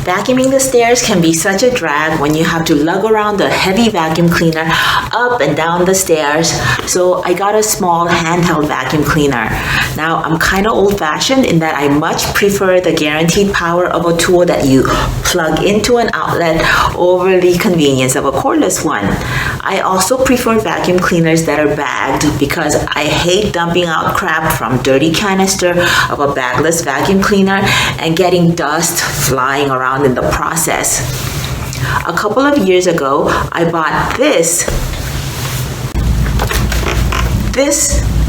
Vacuuming the stairs can be such a drag when you have to lug around the heavy vacuum cleaner up and down the stairs, so I got a small handheld vacuum cleaner. Now, I'm kind of old-fashioned in that I much prefer the guaranteed power of a tool that you plug into an outlet over the convenience of a cordless one. I also prefer vacuum cleaners that are bagged because I hate dumping out crap from dirty canister of a bagless vacuum cleaner and getting dust flying around in the process. A couple of years ago, I bought this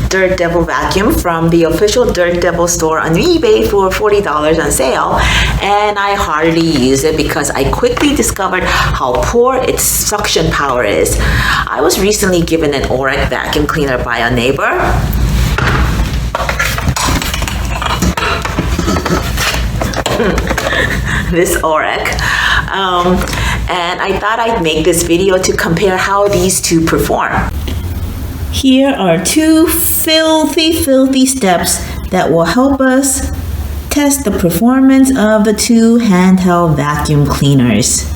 Dirt Devil vacuum from the official Dirt Devil store on eBay for $40 on sale, and I hardly use it because I quickly discovered how poor its suction power is. I was recently given an Oreck vacuum cleaner by a neighbor. This Oreck, and I thought I'd make this video to compare how these two perform. Here are two filthy steps that will help us test the performance of the two handheld vacuum cleaners.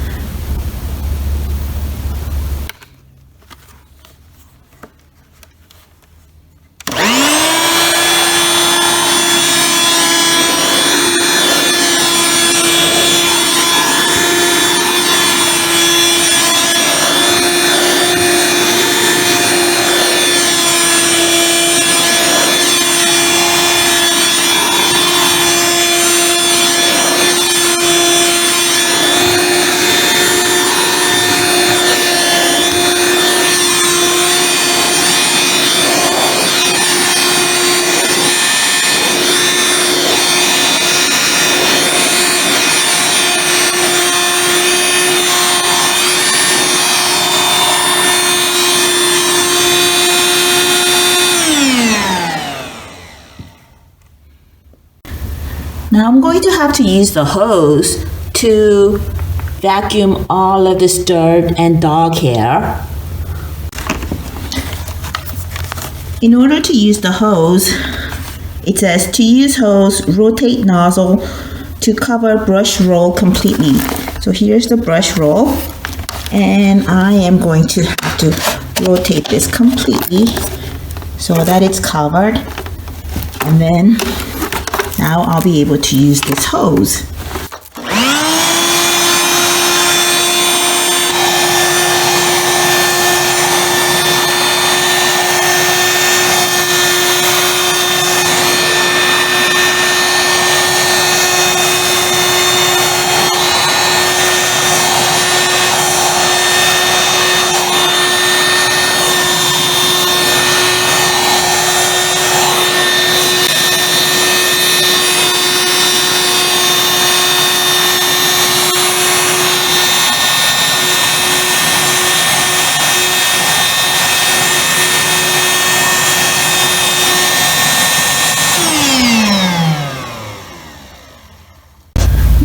Now I'm going to have to use the hose to vacuum all of this dirt and dog hair. In order to use the hose, it says to use hose, rotate nozzle to cover brush roll completely. So here's the brush roll, and I am going to have to rotate this completely so that it's covered, and then now I'll be able to use this hose.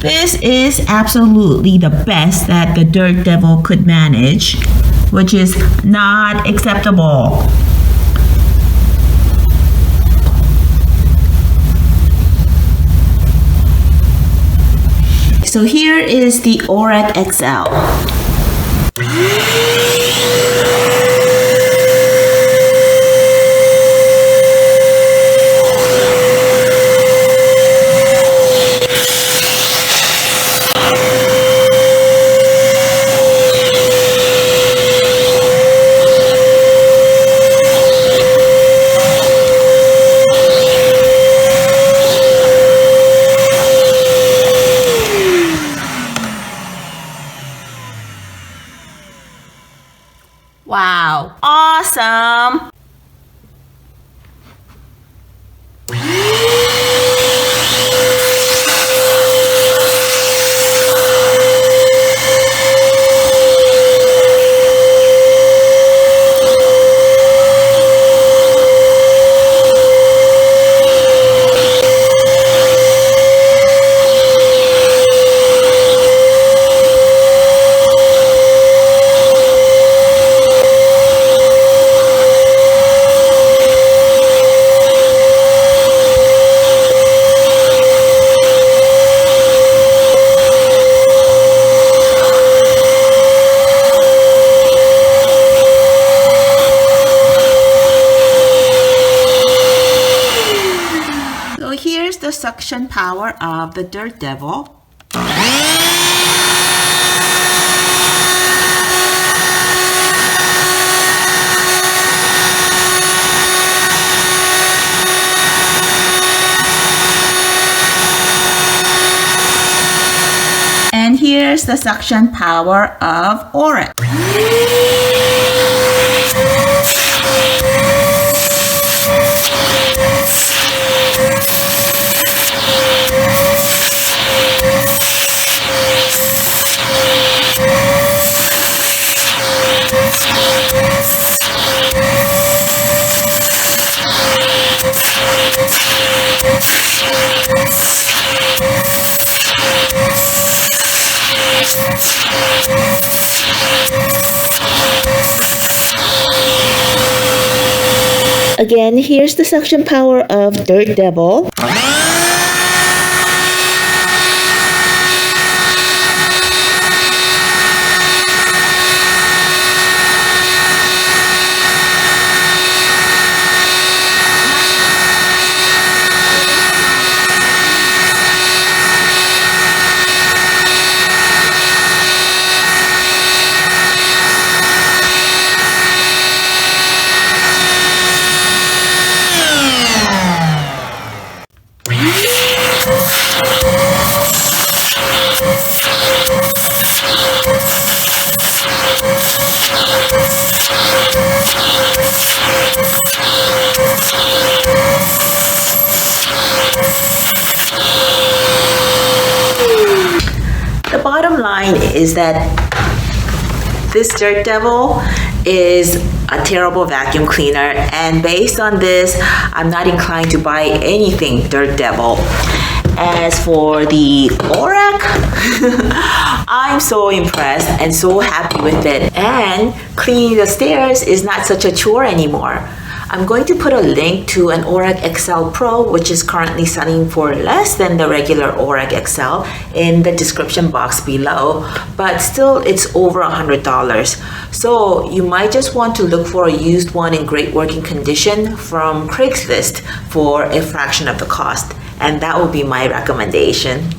This is absolutely the best that the Dirt Devil could manage, which is not acceptable. So here is the Oreck XL. Wow, awesome! suction power of the Dirt Devil. And here's the suction power of Oreck. Again, here's the suction power of Dirt Devil. The bottom line is that this Dirt Devil is a terrible vacuum cleaner, and based on this, I'm not inclined to buy anything Dirt Devil. As for the Oreck, I'm so impressed and so happy with it, and cleaning the stairs is not such a chore anymore. I'm going to put a link to an Oreck XL Pro, which is currently selling for less than the regular Oreck XL, in the description box below, but still it's over $100. So you might just want to look for a used one in great working condition from Craigslist for a fraction of the cost, and that would be my recommendation.